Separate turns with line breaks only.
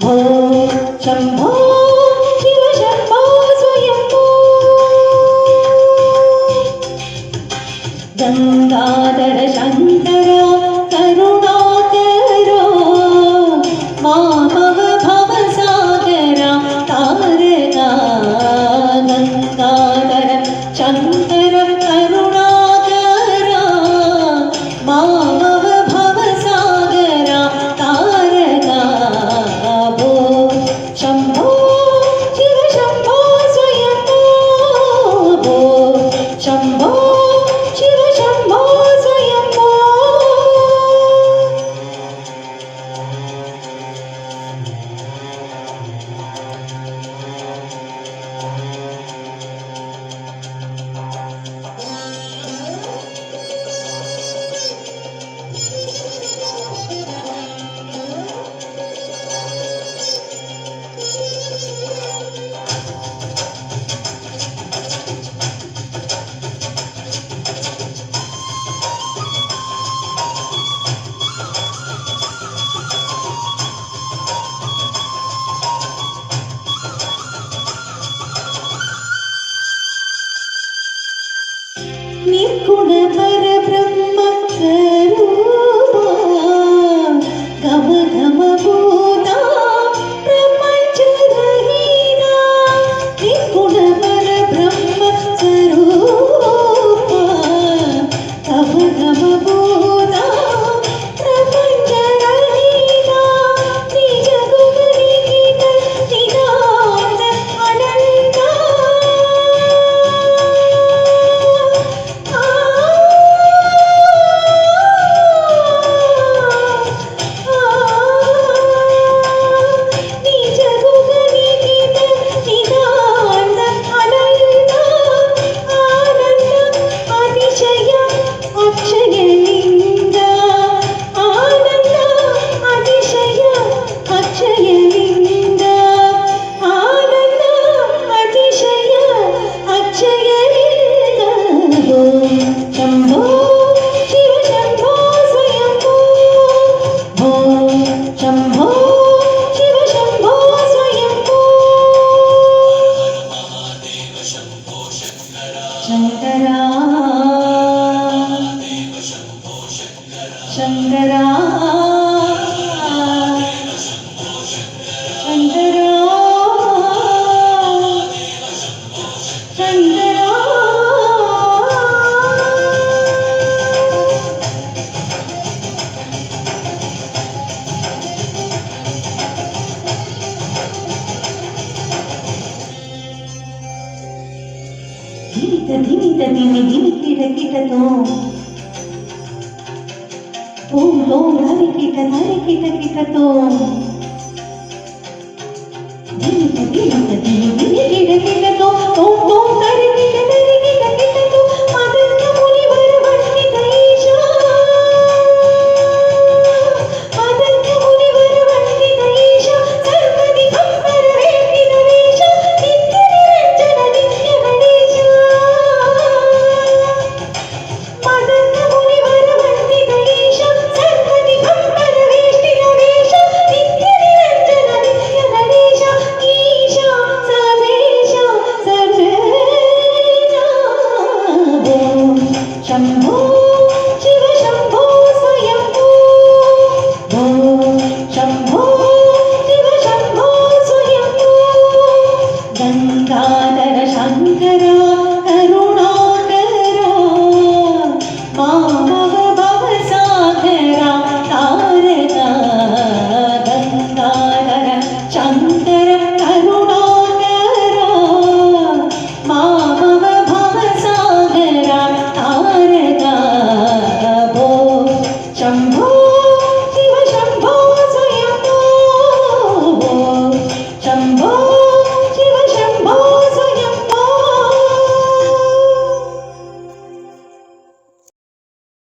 भो शम्भो शिव शम्भो स्वयम्भो गंगाधर शंकर करुणाकर मामव भवसागर तारका गंगाधर शंकर करुणाकर मामव भवसागर तारका भो शम्भो शिव शम्भो स्वयम्भो भो शम्भो शिव शम्भो स्वयम्भो निर्गुण परब्रह्म स्वरूपा गम गम भूता प्रपंच रहिता निर्गुण परब्रह्म स्वरूपा गम गम भूता प्रपंच रहिता निज गुण निहित निदान अनंता शम्भो शिव शम्भो स्वयम्भो भो शम्भो शिव शम्भो स्वयम्भो शङ्करा शङ्करा शङ्करा धिमित धिमि धिमि कीट कीटतो ओम लोम धरि कीट कीटतो धिमित धिमि कीट कीटतो ओम लोम